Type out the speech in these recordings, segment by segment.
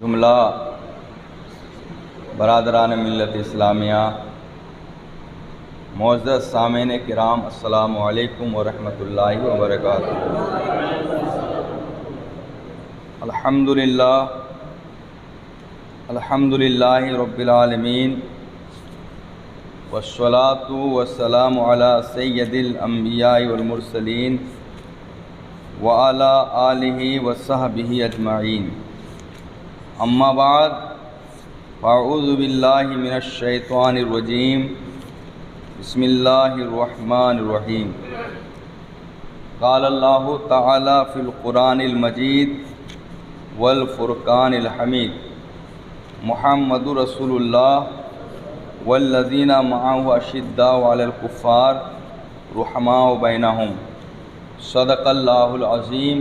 جملہ برادران ملت اسلامیہ، معزز سامعین کرام، السلام علیکم ورحمۃ اللہ وبرکاتہ۔ الحمدللہ رب العالمین، والصلاۃ والسلام علی سید الانبیاء والمرسلین وعلی آلہ وصحبہ اجمعین، اما بعد، فاعوذ باللہ من الشیطان الرجیم، بسم اللہ الرحمن الرحیم۔ قال اللہ تعالی فی القرآن المجید والفرقان الحمید، محمد رسول اللہ والذین معہ اشداء علی الکفار رحماء بینہم، صدق اللہ العظیم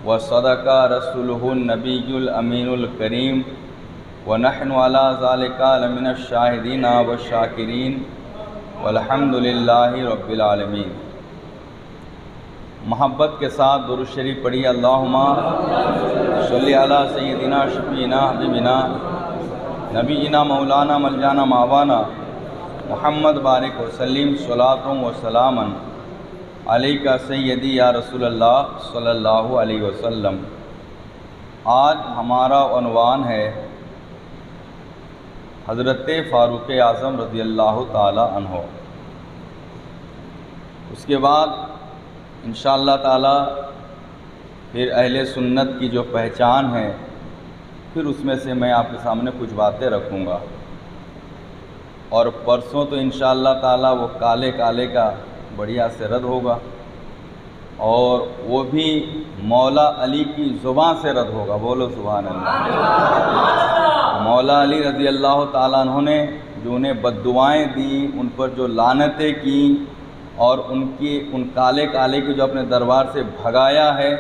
وصدق رسولہ النبی الامین الکریم، ونحن علی ذلک لمن الشاہدین والشاکرین، والحمد للہ رب العالمین۔ محبت کے ساتھ درود شریف پڑھی، اللہم صلی علی سیدنا شفیعنا حبیبنا نبینا مولانا ملجانا ماوانا محمد بارک وسلم، صلاۃ و سلاما علیکہ سیدی یا رسول اللہ صلی اللہ علیہ وسلم۔ آج ہمارا عنوان ہے حضرت فاروق اعظم رضی اللہ تعالی عنہ۔ اس کے بعد انشاءاللہ تعالی پھر اہل سنت کی جو پہچان ہے، پھر اس میں سے میں آپ کے سامنے کچھ باتیں رکھوں گا، اور پرسوں تو انشاءاللہ تعالی وہ کالے کالے کا بڑھیا سے رد ہوگا، اور وہ بھی مولا علی کی زبان سے رد ہوگا۔ بولو سبحان اللہ۔ مولا علی رضی اللہ تعالیٰ عنہ نے جو انہیں بد دعائیں دیں، ان پر جو لعنتیں کیں، اور ان کالے کالے کی جو اپنے دربار سے بھگایا ہے،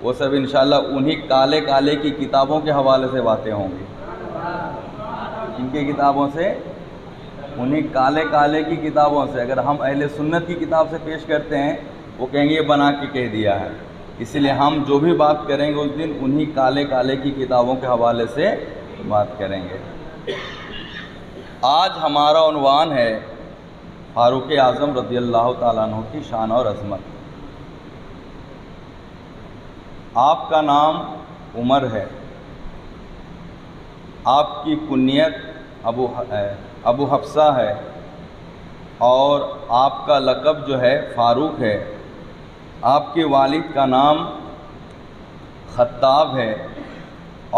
وہ سب انشاءاللہ انہی کالے کالے کی کتابوں کے حوالے سے باتیں ہوں گی۔ ان کی کتابوں سے، انہی کالے کالے کی کتابوں سے۔ اگر ہم اہل سنت کی کتاب سے پیش کرتے ہیں، وہ کہیں گے یہ بنا کے کہہ دیا ہے، اس لیے ہم جو بھی بات کریں گے اس دن انہی کالے کالے کی کتابوں کے حوالے سے بات کریں گے۔ آج ہمارا عنوان ہے فاروق اعظم رضی اللہ تعالیٰ عنہ کی شان اور عظمت۔ آپ کا نام عمر ہے، آپ کی کنیت ابو حفصہ ہے، اور آپ کا لقب جو ہے فاروق ہے۔ آپ کے والد کا نام خطاب ہے،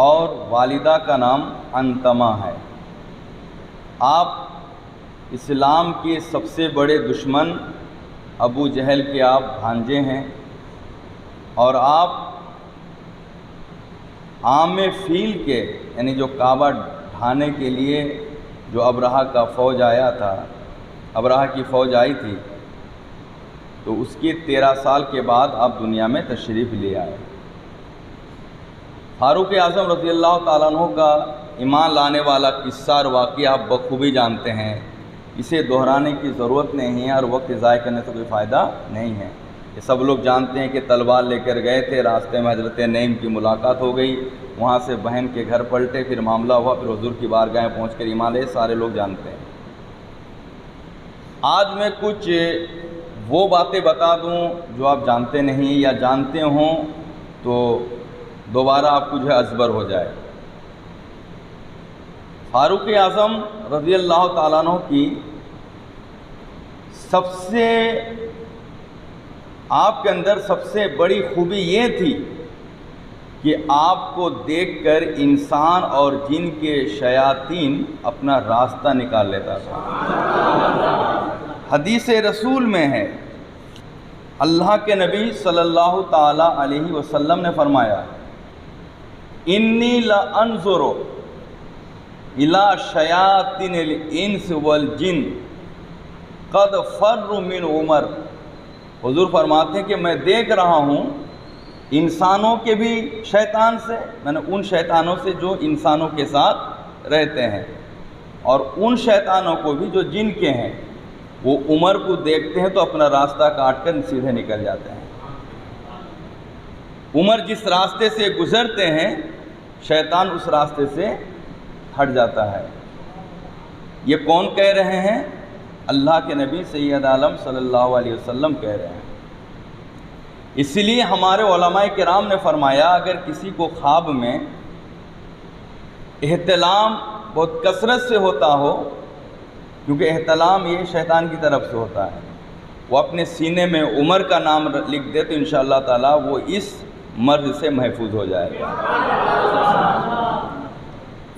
اور والدہ کا نام انتمہ ہے۔ آپ اسلام کے سب سے بڑے دشمن ابو جہل کے آپ بھانجے ہیں، اور آپ عام فیل کے، یعنی جو کعبہ ڈھانے کے لیے جو ابرہہ کا فوج آیا تھا، ابرہہ کی فوج آئی تھی، تو اس کے 13 سال کے بعد آپ دنیا میں تشریف لے آئے۔ فاروق اعظم رضی اللہ تعالیٰ عنہ کا ایمان لانے والا قصہ اور واقعہ آپ بخوبی جانتے ہیں، اسے دہرانے کی ضرورت نہیں ہے، اور وقت ضائع کرنے سے کوئی فائدہ نہیں ہے۔ یہ سب لوگ جانتے ہیں کہ تلوار لے کر گئے تھے، راستے میں حضرت نعیم کی ملاقات ہو گئی، وہاں سے بہن کے گھر پلٹے، پھر معاملہ ہوا، پھر حضور کی بارگاہ میں پہنچ کر ایمان لے، سارے لوگ جانتے ہیں۔ آج میں کچھ وہ باتیں بتا دوں جو آپ جانتے نہیں، یا جانتے ہوں تو دوبارہ آپ کو جو ہے ازبر ہو جائے۔ فاروق اعظم رضی اللہ تعالیٰ عنہ کی آپ کے اندر سب سے بڑی خوبی یہ تھی کہ آپ کو دیکھ کر انسان اور جن کے شیاطین اپنا راستہ نکال لیتا تھا۔ حدیث رسول میں ہے، اللہ کے نبی صلی اللہ تعالی علیہ وسلم نے فرمایا، انی لانظر الی شیاطین الانس والجن قد فروا من عمر۔ حضور فرماتے ہیں کہ میں دیکھ رہا ہوں انسانوں کے بھی شیطان سے، میں نے ان شیطانوں سے جو انسانوں کے ساتھ رہتے ہیں، اور ان شیطانوں کو بھی جو جن کے ہیں، وہ عمر کو دیکھتے ہیں تو اپنا راستہ کاٹ کر سیدھے نکل جاتے ہیں۔ عمر جس راستے سے گزرتے ہیں شیطان اس راستے سے ہٹ جاتا ہے۔ یہ کون کہہ رہے ہیں؟ اللہ کے نبی سید عالم صلی اللہ علیہ وسلم کہہ رہے ہیں۔ اس لیے ہمارے علماء کرام نے فرمایا اگر کسی کو خواب میں احتلام بہت کثرت سے ہوتا ہو، کیونکہ احتلام یہ شیطان کی طرف سے ہوتا ہے، وہ اپنے سینے میں عمر کا نام لکھ دے تو انشاءاللہ تعالیٰ وہ اس مرض سے محفوظ ہو جائے گا۔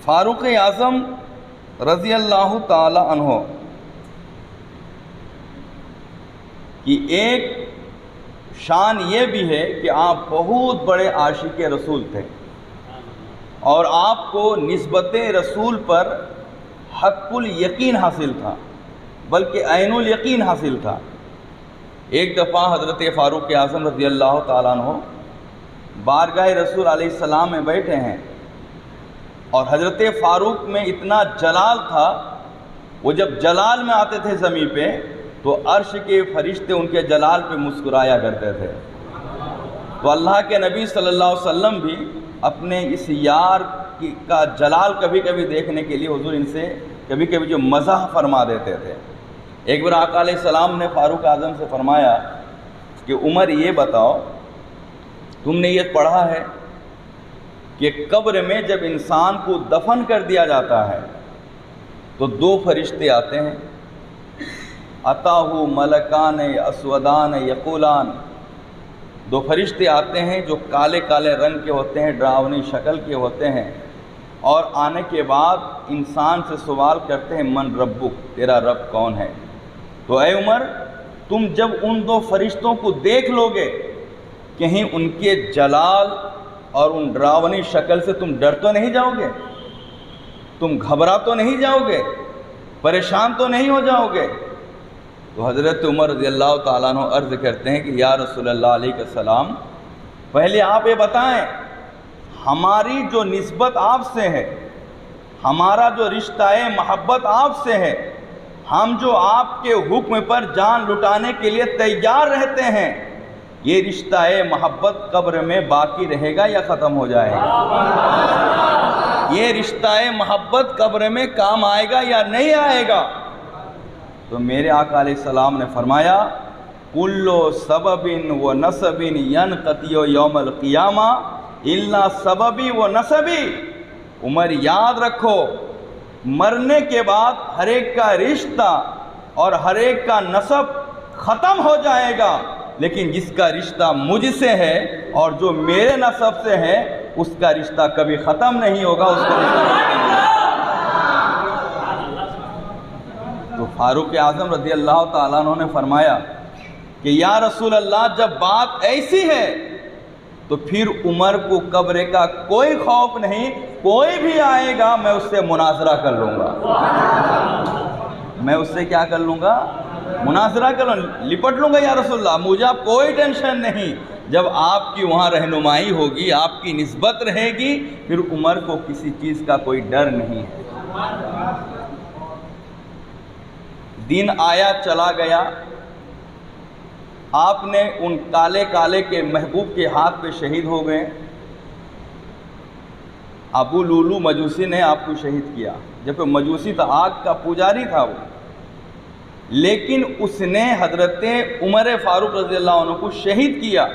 فاروق اعظم رضی اللہ تعالی عنہ کی ایک شان یہ بھی ہے کہ آپ بہت بڑے عاشق رسول تھے، اور آپ کو نسبت رسول پر حق الیقین حاصل تھا، بلکہ عین الیقین حاصل تھا۔ ایک دفعہ حضرت فاروق اعظم رضی اللہ تعالیٰ عنہ بارگاہ رسول علیہ السلام میں بیٹھے ہیں، اور حضرت فاروق میں اتنا جلال تھا، وہ جب جلال میں آتے تھے زمین پہ تو عرش کے فرشتے ان کے جلال پہ مسکرایا کرتے تھے۔ تو اللہ کے نبی صلی اللہ علیہ وسلم بھی اپنے اس یار کا جلال کبھی کبھی دیکھنے کے لیے حضور ان سے کبھی کبھی جو مزاح فرما دیتے تھے۔ ایک بار آقا علیہ السلام نے فاروق اعظم سے فرمایا کہ عمر یہ بتاؤ، تم نے یہ پڑھا ہے کہ قبر میں جب انسان کو دفن کر دیا جاتا ہے تو دو فرشتے آتے ہیں، اتاہ ملکان اسودان یقولان، دو فرشتے آتے ہیں جو کالے کالے رنگ کے ہوتے ہیں، ڈراؤنی شکل کے ہوتے ہیں، اور آنے کے بعد انسان سے سوال کرتے ہیں من ربک، تیرا رب کون ہے؟ تو اے عمر، تم جب ان دو فرشتوں کو دیکھ لو گے کہیں ان کے جلال اور ان ڈراؤنی شکل سے تم ڈر تو نہیں جاؤ گے؟ تم گھبرا تو نہیں جاؤ گے؟ پریشان تو نہیں ہو جاؤ گے؟ تو حضرت عمر رضی اللہ تعالیٰ عنہ عرض کرتے ہیں کہ یا رسول اللہ علیہ السلام، پہلے آپ یہ بتائیں ہماری جو نسبت آپ سے ہے، ہمارا جو رشتہ محبت آپ سے ہے، ہم جو آپ کے حکم پر جان لٹانے کے لیے تیار رہتے ہیں، یہ رشتہ محبت قبر میں باقی رہے گا یا ختم ہو جائے گا؟ یہ رشتہ محبت قبر میں کام آئے گا یا نہیں آئے گا؟ تو میرے آقا علیہ السلام نے فرمایا کلو سبب و نسب ینقطع یوم القیامہ الا سببی و نسبی۔ عمر یاد رکھو، مرنے کے بعد ہر ایک کا رشتہ اور ہر ایک کا نسب ختم ہو جائے گا، لیکن جس کا رشتہ مجھ سے ہے اور جو میرے نسب سے ہے اس کا رشتہ کبھی ختم نہیں ہوگا، اس کا رشتہ ختم نہیں ہوگا۔ تو فاروق اعظم رضی اللہ تعالیٰ عنہ نے فرمایا کہ یا رسول اللہ، جب بات ایسی ہے تو پھر عمر کو قبر کا کوئی خوف نہیں، کوئی بھی آئے گا میں اس سے مناظرہ کر لوں گا، میں اس سے کیا کر لوں گا؟ مناظرہ کر لوں، لپٹ لوں گا یا رسول اللہ، مجھے آپ کوئی ٹینشن نہیں۔ جب آپ کی وہاں رہنمائی ہوگی، آپ کی نسبت رہے گی، پھر عمر کو کسی چیز کا کوئی ڈر نہیں ہے۔ دن آیا چلا گیا، آپ نے ان کالے کالے کے محبوب کے ہاتھ پہ شہید ہو گئے۔ ابو لولو مجوسی نے آپ کو شہید کیا، جبکہ مجوسی تو آگ کا پجاری تھا وہ، لیکن اس نے حضرت عمر فاروق رضی اللہ عنہ کو شہید کیا،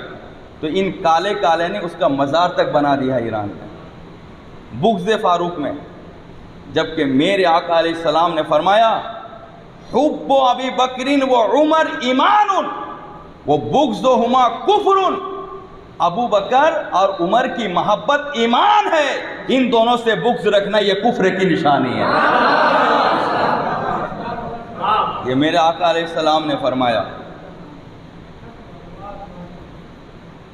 تو ان کالے کالے نے اس کا مزار تک بنا دیا ایران میں، بغض فاروق میں۔ جبکہ میرے آقا علیہ السلام نے فرمایا حب ابی بکر و عمر ایمان و بغضہما کفر، ابو بکر اور عمر کی محبت ایمان ہے، ان دونوں سے بغض رکھنا یہ کفر کی نشانی ہے۔ یہ میرے آقا علیہ السلام نے فرمایا۔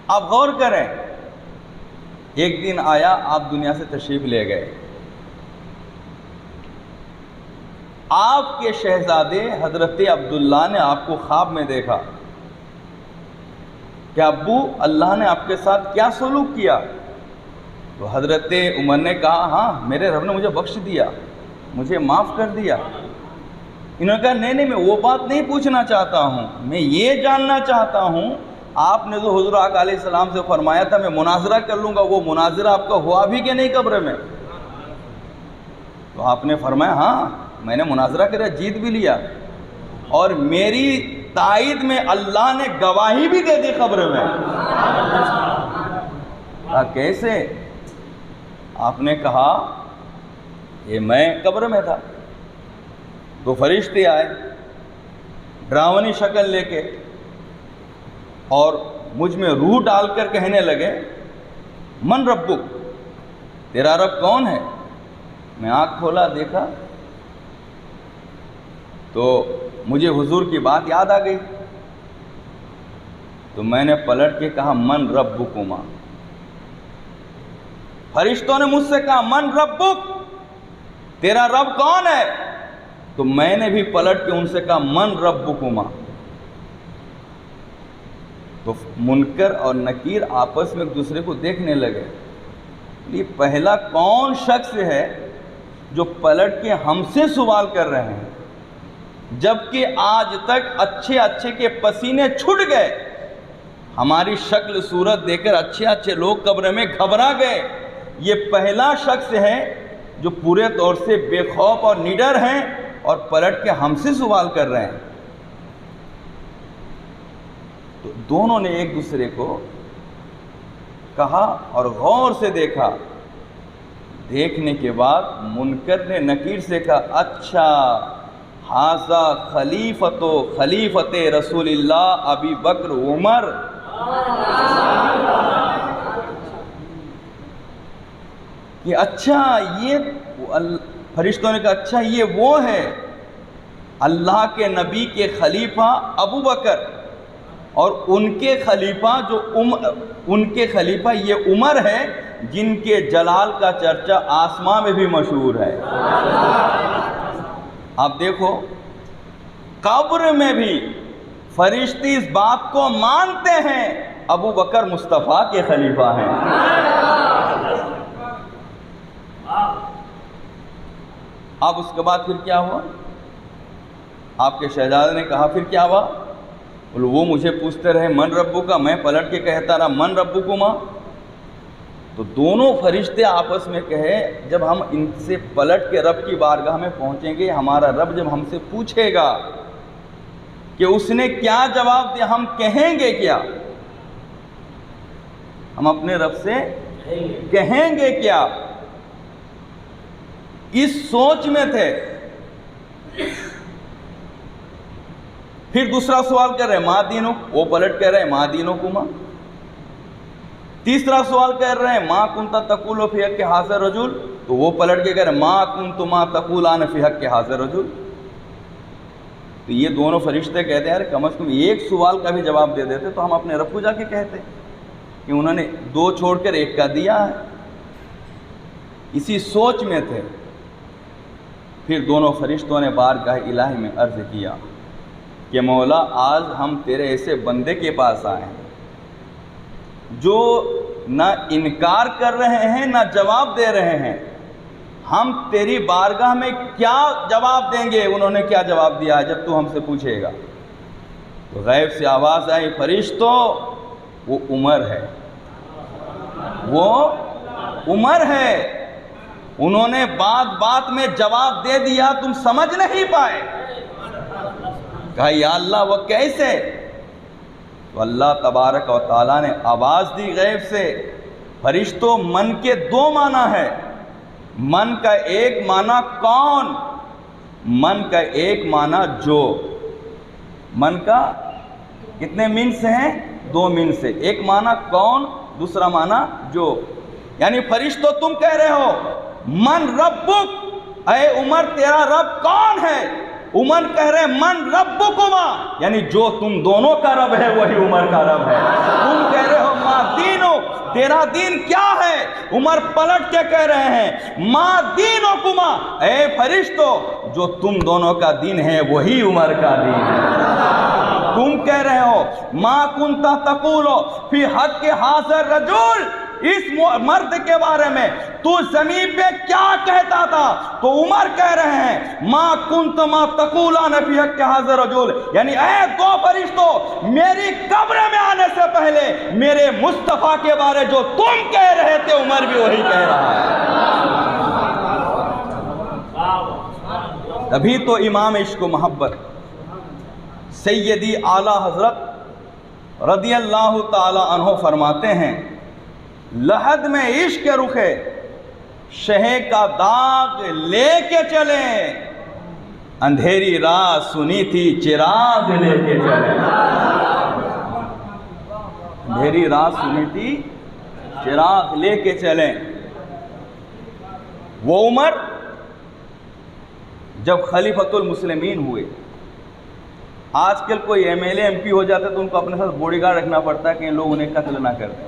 آپ غور کریں، ایک دن آیا آپ دنیا سے تشریف لے گئے، آپ کے شہزادے حضرت عبداللہ نے آپ کو خواب میں دیکھا کہ ابو اللہ نے آپ کے ساتھ کیا سلوک کیا؟ تو حضرت عمر نے کہا ہاں میرے رب نے مجھے بخش دیا، مجھے معاف کر دیا۔ انہوں نے کہا نہیں میں وہ بات نہیں پوچھنا چاہتا ہوں، میں یہ جاننا چاہتا ہوں آپ نے تو حضور آقا علیہ السلام سے فرمایا تھا میں مناظرہ کر لوں گا، وہ مناظرہ آپ کا ہوا بھی کہ نہیں قبر میں؟ تو آپ نے فرمایا ہاں میں نے مناظرہ کرا، جیت بھی لیا، اور میری تائید میں اللہ نے گواہی بھی دے دی قبر میں۔ کیسے؟ آپ نے کہا یہ میں قبر میں تھا تو فرشتے آئے ڈراؤنی شکل لے کے اور مجھ میں روح ڈال کر کہنے لگے من ربک، تیرا رب کون ہے؟ میں آنکھ کھولا، دیکھا تو مجھے حضور کی بات یاد آ گئی، تو میں نے پلٹ کے کہا من ربکما۔ فرشتوں نے مجھ سے کہا من ربک، تیرا رب کون ہے؟ تو میں نے بھی پلٹ کے ان سے کہا من ربکما۔ تو منکر اور نکیر آپس میں ایک دوسرے کو دیکھنے لگے، یہ پہلا کون شخص ہے جو پلٹ کے ہم سے سوال کر رہے ہیں، جبکہ آج تک اچھے اچھے کے پسینے چھٹ گئے، ہماری شکل صورت دیکھ کر اچھے اچھے لوگ قبر میں گھبرا گئے، یہ پہلا شخص ہے جو پورے طور سے بے خوف اور نڈر ہیں اور پلٹ کے ہم سے سوال کر رہے ہیں۔ تو دونوں نے ایک دوسرے کو کہا اور غور سے دیکھا، دیکھنے کے بعد منکر نے نکیر سے کہا اچھا ھذا خلیفۃ رسول اللہ ابی بکر عمر۔ کہ اچھا یہ فرشتوں نے کہا اچھا یہ وہ ہے اللہ کے نبی کے خلیفہ ابو بکر، اور ان کے خلیفہ یہ عمر ہے جن کے جلال کا چرچا آسمان میں بھی مشہور ہے۔ آپ دیکھو قبر میں بھی فرشتے اس بات کو مانتے ہیں ابو بکر مصطفیٰ کے خلیفہ ہیں۔ اب اس کے بعد پھر کیا ہوا؟ آپ کے شہزادے نے کہا پھر کیا ہوا؟ وہ مجھے پوچھتے رہے من ربو کا، میں پلٹ کے کہتا رہا من ربکما۔ تو دونوں فرشتے آپس میں کہے جب ہم ان سے پلٹ کے رب کی بارگاہ میں پہنچیں گے، ہمارا رب جب ہم سے پوچھے گا کہ اس نے کیا جواب دیا، ہم کہیں گے کیا؟ ہم اپنے رب سے کہیں گے کیا؟ اس سوچ میں تھے۔ پھر دوسرا سوال کر رہے ما دینک، وہ پلٹ کہہ رہے ما دینکما۔ تیسرا سوال کر رہے ہیں ما کنت تقول فی حق ھذا الرجل، تو وہ پلٹ کے کہہ رہے ما کنتما تقولان فی حق ھذا الرجل۔ تو یہ دونوں فرشتے کہتے ہیں یار کم از کم ایک سوال کا بھی جواب دے دیتے تو ہم اپنے رب کو جا کے کہتے کہ انہوں نے دو چھوڑ کر ایک کا دیا ہے۔ اسی سوچ میں تھے۔ پھر دونوں فرشتوں نے بارگاہ الہی میں عرض کیا کہ مولا آج ہم تیرے ایسے بندے کے پاس آئے ہیں جو نہ انکار کر رہے ہیں نہ جواب دے رہے ہیں، ہم تیری بارگاہ میں کیا جواب دیں گے؟ انہوں نے کیا جواب دیا ہے جب تو ہم سے پوچھے گا؟ تو غیب سے آواز آئی فرشتوں وہ عمر ہے، وہ عمر ہے، انہوں نے بات بات میں جواب دے دیا، تم سمجھ نہیں پائے۔ کہا یا اللہ وہ کیسے؟ تو اللہ تبارک و تعالیٰ نے آواز دی غیب سے فرشتوں من کے دو معنی ہے، من کا ایک معنی کون، من کا ایک معنی جو، من کا کتنے من سے ہیں؟ دو من سے، ایک معنی کون دوسرا معنی جو، یعنی فرشتوں تم کہہ رہے ہو من ربک، اے عمر تیرا رب کون ہے؟ عمر کہہ رہے من ربکما، یعنی جو تم دونوں کا رب ہے وہی عمر کا رب ہے۔ تم کہہ رہے ہو ما دینک، تیرا دین کیا ہے؟ عمر پلٹ کے کہہ رہے ہیں ما دینکما، اے فرشتوں جو تم دونوں کا دین ہے وہی عمر کا دین ہے۔ تم کہہ رہے ہو ما کنت تقول فی حق ھذا الرجل، اس مرد کے بارے میں تو زمین پہ کیا کہتا تھا؟ تو عمر کہہ رہے ہیں ما کنت ما تقولان فی حق ھذا الرجل، یعنی اے دو فرشتوں، میری قبر میں آنے سے پہلے میرے مصطفیٰ کے بارے جو تم کہہ رہے تھے عمر بھی وہی کہہ رہا ہے۔ تبھی تو امام عشق و محبت سیدی اعلیٰ حضرت رضی اللہ تعالی عنہ فرماتے ہیں، لحد میں عشق کے رخے شہ کا داغ لے کے چلے، اندھیری رات سنی تھی چراغ لے کے چلے، اندھیری رات سنی تھی چراغ لے کے چلیں۔ وہ عمر جب خلیفۃ المسلمین ہوئے، آج کل کوئی M L A M P ہو جاتا ہے تو ان کو اپنے ساتھ باڈی گارڈ رکھنا پڑتا ہے کہ لوگ انہیں قتل نہ کر دیں،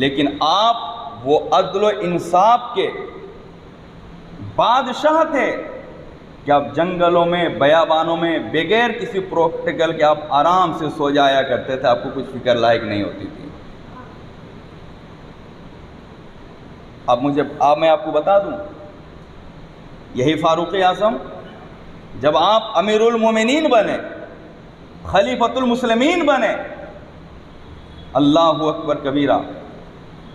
لیکن آپ وہ عدل و انصاف کے بادشاہ تھے کہ آپ جنگلوں میں بیابانوں میں بغیر کسی پروٹوکول کے آپ آرام سے سو جایا کرتے تھے، آپ کو کچھ فکر لاحق نہیں ہوتی تھی۔ اب میں آپ کو بتا دوں، یہی فاروق اعظم جب آپ امیر المومنین بنے، خلیفۃ المسلمین بنے، اللہ اکبر کبیرہ،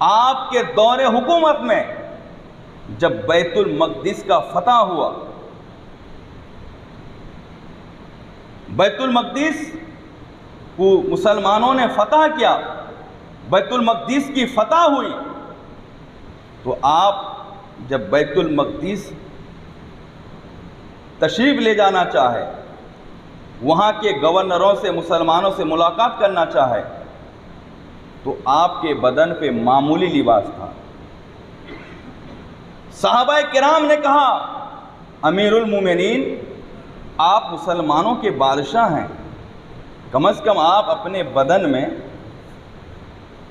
آپ کے دور حکومت میں جب بیت المقدس کا فتح ہوا، بیت المقدس کو مسلمانوں نے فتح کیا، بیت المقدس کی فتح ہوئی، تو آپ جب بیت المقدس تشریف لے جانا چاہے، وہاں کے گورنروں سے مسلمانوں سے ملاقات کرنا چاہے، تو آپ کے بدن پہ معمولی لباس تھا۔ صحابہ کرام نے کہا امیر المومنین آپ مسلمانوں کے بادشاہ ہیں، کم از کم آپ اپنے بدن میں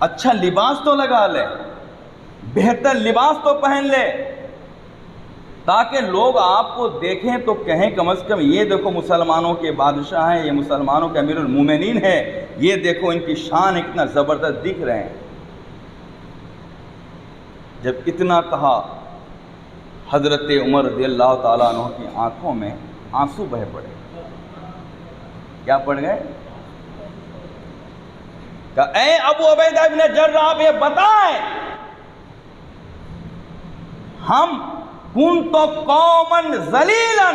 اچھا لباس تو لگا لیں، بہتر لباس تو پہن لے، تاکہ لوگ آپ کو دیکھیں تو کہیں کم از کم یہ دیکھو مسلمانوں کے بادشاہ ہیں، یہ مسلمانوں کے امیر المومنین ہیں، یہ دیکھو ان کی شان اتنا زبردست دکھ رہے ہیں۔ جب اتنا کہا، حضرت عمر رضی اللہ تعالیٰ عنہ کی آنکھوں میں آنسو بہہ پڑے۔ کیا پڑ گئے؟ کہ اے ابو عبیدہ ابن جراح، آپ یہ بتائیں، ہم کنت قوما ذلیلا،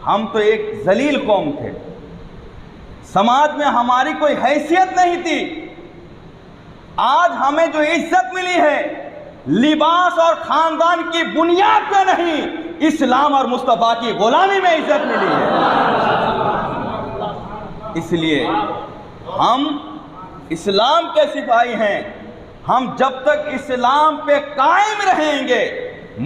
ہم تو ایک ذلیل قوم تھے، سماج میں ہماری کوئی حیثیت نہیں تھی، آج ہمیں جو عزت ملی ہے لباس اور خاندان کی بنیاد پہ نہیں، اسلام اور مصطفیٰ کی غلامی میں عزت ملی ہے۔ اس لیے ہم اسلام کے سپاہی ہیں، ہم جب تک اسلام پہ قائم رہیں گے،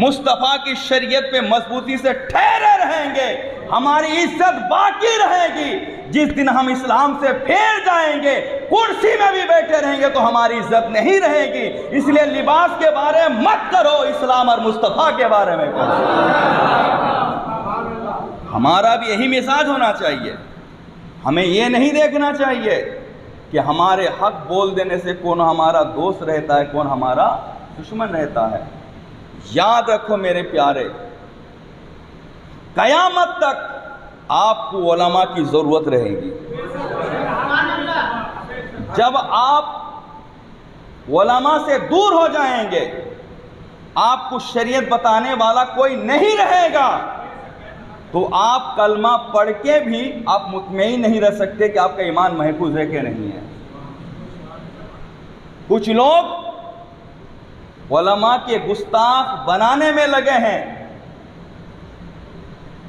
مصطفیٰ کی شریعت پہ مضبوطی سے ٹھہرے رہیں گے، ہماری عزت باقی رہے گی۔ جس دن ہم اسلام سے پھیر جائیں گے، کرسی میں بھی بیٹھے رہیں گے تو ہماری عزت نہیں رہے گی۔ اس لیے لباس کے بارے مت کرو، اسلام اور مصطفیٰ کے بارے میں کرو۔ ہمارا بھی یہی مزاج ہونا چاہیے، ہمیں یہ نہیں دیکھنا چاہیے کہ ہمارے حق بول دینے سے کون ہمارا دوست رہتا ہے، کون ہمارا دشمن رہتا ہے۔ یاد رکھو میرے پیارے، قیامت تک آپ کو علماء کی ضرورت رہے گی۔ جب آپ علماء سے دور ہو جائیں گے، آپ کو شریعت بتانے والا کوئی نہیں رہے گا، تو آپ کلمہ پڑھ کے بھی آپ مطمئن نہیں رہ سکتے کہ آپ کا ایمان محفوظ ہے کہ نہیں ہے۔ کچھ لوگ علماء کے گستاخ بنانے میں لگے ہیں۔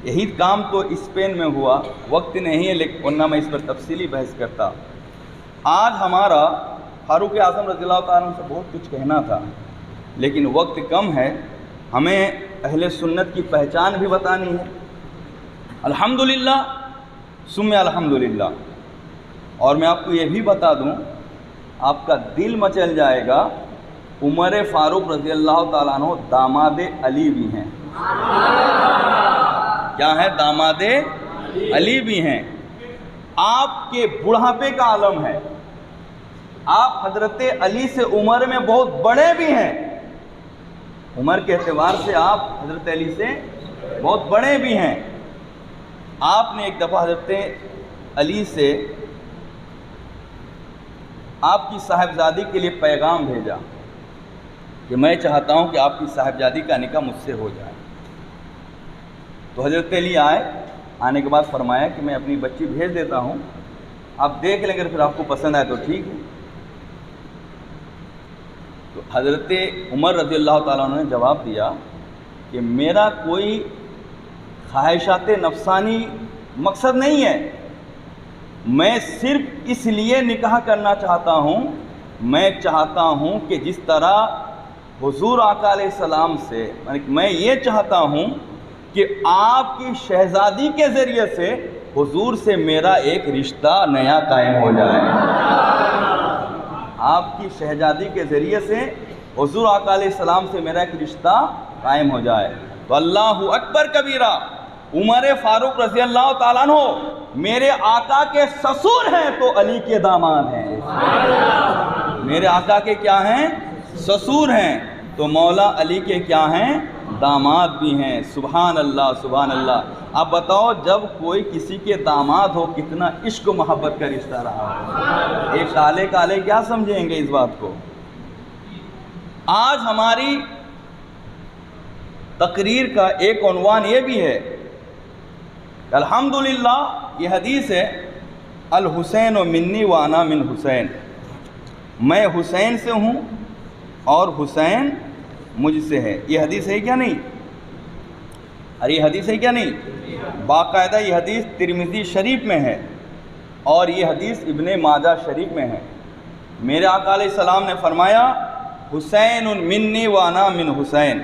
یہی کام تو اسپین میں ہوا، وقت نہیں ہے لیکن ورنہ میں اس پر تفصیلی بحث کرتا۔ آج ہمارا فاروق اعظم رضی اللہ تعالیٰ عنہ سے بہت کچھ کہنا تھا، لیکن وقت کم ہے، ہمیں اہل سنت کی پہچان بھی بتانی ہے۔ الحمدللہ ثم الحمدللہ۔ اور میں آپ کو یہ بھی بتا دوں، آپ کا دل مچل جائے گا، عمر فاروق رضی اللہ تعالیٰ عنہ داماد علی بھی ہیں۔ کیا ہے؟ داماد علی بھی ہیں۔ آپ کے بڑھاپے کا عالم ہے، آپ حضرت علی سے عمر میں بہت بڑے بھی ہیں، عمر کے اعتبار سے آپ حضرت علی سے بہت بڑے بھی ہیں۔ آپ نے ایک دفعہ حضرت علی سے آپ کی صاحبزادی کے لیے پیغام بھیجا کہ میں چاہتا ہوں کہ آپ کی صاحبزادی کا نکاح مجھ سے ہو جائے۔ تو حضرت علی آنے کے بعد فرمایا کہ میں اپنی بچی بھیج دیتا ہوں، آپ دیکھ لیں، اگر پھر آپ کو پسند آئے تو ٹھیک ہے۔ تو حضرت عمر رضی اللہ تعالیٰ عنہ نے جواب دیا کہ میرا کوئی خواہشات نفسانی مقصد نہیں ہے، میں صرف اس لیے نکاح کرنا چاہتا ہوں، میں چاہتا ہوں کہ جس طرح حضور آقا علیہ السلام سے میں یہ چاہتا ہوں کہ آپ کی شہزادی کے ذریعے سے حضور سے میرا ایک رشتہ نیا قائم ہو جائے، آپ کی شہزادی کے ذریعے سے حضور آقا علیہ السلام سے میرا ایک رشتہ قائم ہو جائے۔ تو اللہ اکبر کبیرہ، عمر فاروق رضی اللہ تعالیٰ عنہ میرے آقا کے سسر ہیں تو علی کے داماد ہیں، میرے آقا کے کیا ہیں؟ سسر ہیں، تو مولا علی کے کیا ہیں؟ داماد بھی ہیں۔ سبحان اللہ سبحان اللہ۔ اب بتاؤ جب کوئی کسی کے داماد ہو کتنا عشق و محبت کا رشتہ رہا ہو، ایک کالے کالے کیا سمجھیں گے اس بات کو۔ آج ہماری تقریر کا ایک عنوان یہ بھی ہے، الحمدللہ یہ حدیث ہے، الحسین و منی وانا من حسین، میں حسین سے ہوں اور حسین مجھ سے ہے۔ یہ حدیث ہے کیا نہیں؟ ارے یہ حدیث ہے کیا نہیں؟ باقاعدہ یہ حدیث ترمذی شریف میں ہے اور یہ حدیث ابن ماجہ شریف میں ہے۔ میرے آقا علیہ السلام نے فرمایا حسین منی وانا من حسین،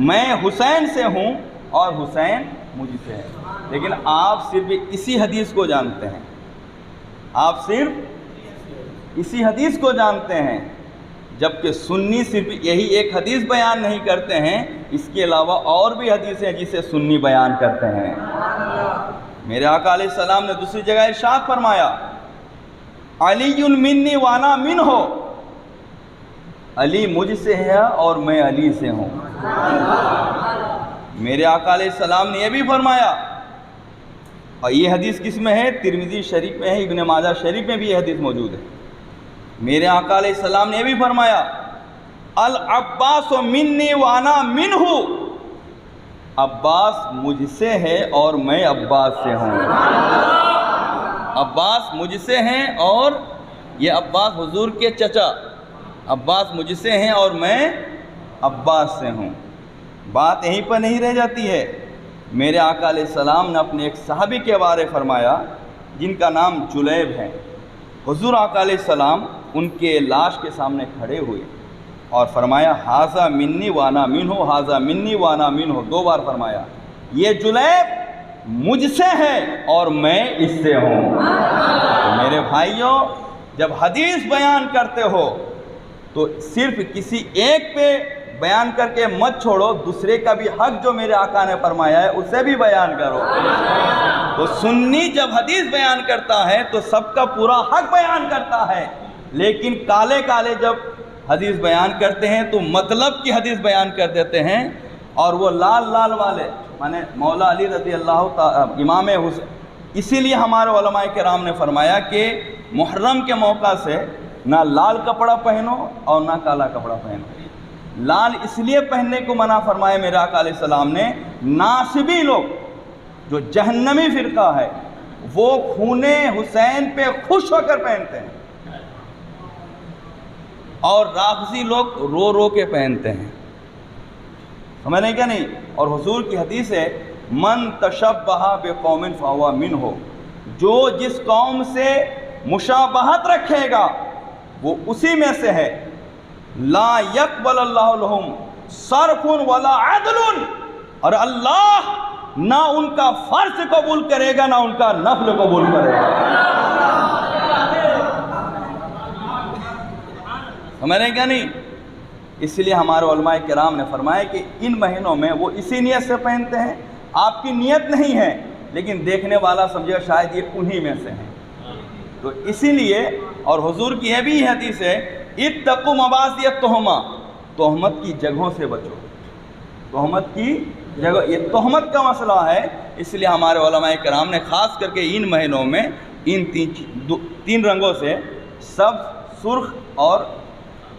میں حسین سے ہوں اور حسین مجھ سے ہے۔ لیکن آپ صرف اسی حدیث کو جانتے ہیں، آپ صرف اسی حدیث کو جانتے ہیں، جبکہ سنی صرف یہی ایک حدیث بیان نہیں کرتے ہیں، اس کے علاوہ اور بھی حدیث ہیں جسے سنی بیان کرتے ہیں۔ میرے آقا علیہ السلام نے دوسری جگہ ارشاد فرمایا علی منی وانا منہ، علی مجھ سے ہے اور میں علی سے ہوں۔ میرے آقا علیہ السلام نے یہ بھی فرمایا، اور یہ حدیث کس میں ہے؟ ترمذی شریف میں ہے، ابن ماجہ شریف میں بھی یہ حدیث موجود ہے۔ میرے آقا علیہ السلام نے یہ بھی فرمایا العباس منی وانا منہ، عباس مجھ سے ہے اور میں عباس سے ہوں۔ عباس مجھ سے ہیں اور یہ عباس حضور کے چچا، عباس مجھ سے ہیں اور میں عباس سے ہوں۔ بات یہیں پر نہیں رہ جاتی ہے، میرے آقا علیہ السلام نے اپنے ایک صحابی کے بارے فرمایا جن کا نام جلیب ہے۔ حضور آقا علیہ السلام ان کے لاش کے سامنے کھڑے ہوئے اور فرمایا ھذا منی وانا منہ، ھذا منی وانا منہ، 2 بار فرمایا یہ جلیب مجھ سے ہے اور میں اس سے ہوں۔ میرے بھائیوں، جب حدیث بیان کرتے ہو تو صرف کسی ایک پہ بیان کر کے مت چھوڑو، دوسرے کا بھی حق جو میرے آقا نے فرمایا ہے اسے بھی بیان کرو۔ تو سنی جب حدیث بیان کرتا ہے تو سب کا پورا حق بیان کرتا ہے، لیکن کالے کالے جب حدیث بیان کرتے ہیں تو مطلب کی حدیث بیان کر دیتے ہیں، اور وہ لال لال والے مانے مولا علی رضی اللہ تعالی امام حسین۔ اسی لیے ہمارے علماء کرام نے فرمایا کہ محرم کے موقع سے نہ لال کپڑا پہنو اور نہ کالا کپڑا پہنو۔ لال اس لیے پہننے کو منع فرمایا میرے آقا علیہ السلام نے، ناصبی لوگ جو جہنمی فرقہ ہے وہ خون حسین پہ خوش ہو کر پہنتے ہیں، اور رافضی لوگ رو رو کے پہنتے ہیں، سمجھ نہیں کیا نہیں؟ اور حضور کی حدیث ہے من تشبہ بقوم فہو منہ، جو جس قوم سے مشابہت رکھے گا وہ اسی میں سے ہے۔ لا یقبل اللہ لہم صرف ولا عدل، اور اللہ نہ ان کا فرض قبول کرے گا نہ ان کا نفل قبول کرے گا۔ سمجھ رہے کیا نہیں؟ اس لیے ہمارے علماء کرام نے فرمایا کہ ان مہینوں میں وہ اسی نیت سے پہنتے ہیں، آپ کی نیت نہیں ہے لیکن دیکھنے والا سمجھے شاید یہ انہی میں سے ہیں۔ تو اسی لیے اور حضور کی یہ بھی حدیث ہے اتقوا مواضع التہمہ، تہمت کی جگہوں سے بچو، تہمت کی جگہ، یہ تہمت کا مسئلہ ہے، اس لیے ہمارے علماء کرام نے خاص کر کے ان مہینوں میں ان تین رنگوں سے سبز، سرخ اور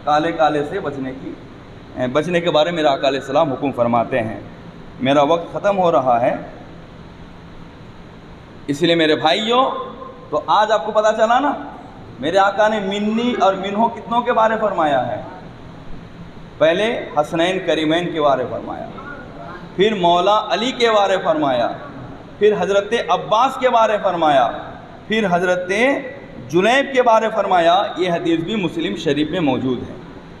کالے کالے سے بچنے کے بارے میں میرا آقا علیہ السلام حکم فرماتے ہیں۔ میرا وقت ختم ہو رہا ہے، اس لیے میرے بھائیوں، تو آج آپ کو پتہ چلا نا میرے آقا نے منی اور منہو کتنوں کے بارے فرمایا ہے؟ پہلے حسنین کریمین کے بارے فرمایا، پھر مولا علی کے بارے فرمایا، پھر حضرت عباس کے بارے فرمایا، پھر حضرت جنیب کے بارے فرمایا۔ یہ حدیث بھی مسلم شریف میں موجود ہے۔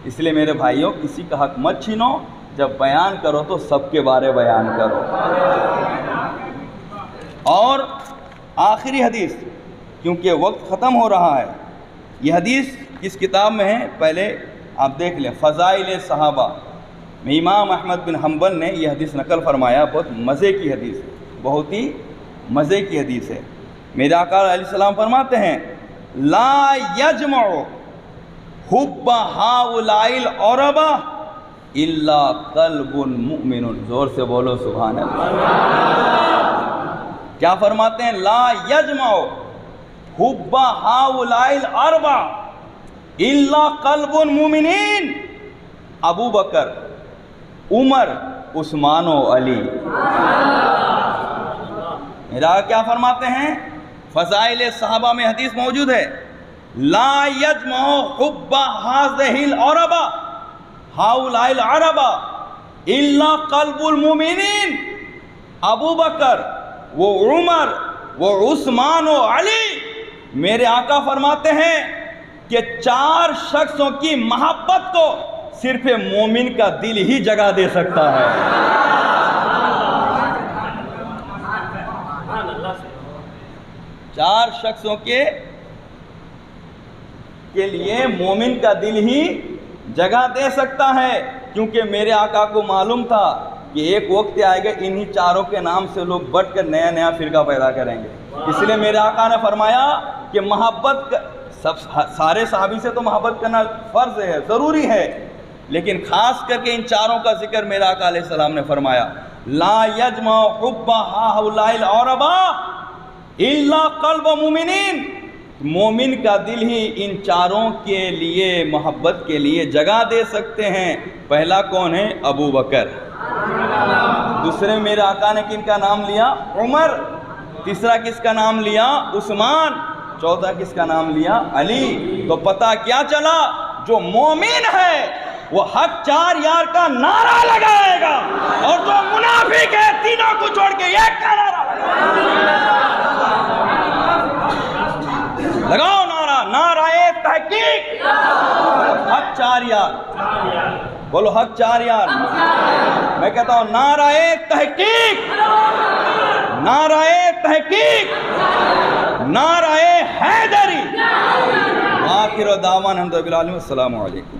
اس لیے میرے بھائیوں، کسی کا حق مت چھینو، جب بیان کرو تو سب کے بارے بیان کرو۔ اور آخری حدیث، کیونکہ وقت ختم ہو رہا ہے، یہ حدیث کس کتاب میں ہے پہلے آپ دیکھ لیں، فضائل صحابہ میں امام احمد بن حنبل نے یہ حدیث نقل فرمایا۔ بہت مزے کی حدیث ہے، بہت ہی مزے کی حدیث ہے۔ میرے آقا علیہ السلام فرماتے ہیں لا یجمع حب ہؤلاء العربہ الا قلب مؤمن، زور سے بولو سبحان اللہ۔ کیا فرماتے ہیں؟ لا یجمع حب ہؤلاء العربہ الا قلب المؤمنین، ابو بکر، عمر، عثمان و علی۔ میرا کیا فرماتے ہیں؟ فضائل صحابہ میں حدیث موجود ہے، لا یجمع حب هذه العربہ هؤلاء العربہ الا قلب المؤمنین، ابو بکر، وہ عمر، وہ عثمان و علی۔ میرے آقا فرماتے ہیں کہ چار شخصوں کی محبت کو صرف مومن کا دل ہی جگہ دے سکتا ہے۔ چار شخصوں کے لیے مومن کا دل ہی جگہ دے سکتا ہے، کیونکہ میرے آقا کو معلوم تھا کہ ایک وقت آئے گا انہی چاروں کے نام سے لوگ بٹ کر نیا نیا فرقہ پیدا کریں گے۔ اس لیے میرے آقا نے فرمایا کہ محبت سارے صحابی سے تو محبت کرنا فرض ہے، ضروری ہے، لیکن خاص کر کے ان چاروں کا ذکر میرے آقا علیہ السلام نے فرمایا، لا یجمع حب ہؤلاء العربہ الا قلب مومنین، مومن کا دل ہی ان چاروں کے لیے محبت کے لیے جگہ دے سکتے ہیں۔ پہلا کون ہے؟ ابو بکر۔ دوسرے میرے آقا نے کن کا نام لیا؟ عمر۔ تیسرا کس کا نام لیا؟ عثمان۔ چوتھا کس کا نام لیا؟ علی۔ تو پتہ کیا چلا؟ جو مومن ہے وہ حق چار یار کا نعرہ لگائے گا، اور جو منافق ہے تینوں کو چھوڑ کے ایک کا نعرہ لگاؤ۔ نعرہ تحقیق، حق چار یار، بولو حق چار یار۔ میں کہتا ہوں نعرہ تحقیق، نعرہ تحقیق، نعرہ حیدری۔ آخر دعوانا الحمد للہ، السلام علیکم۔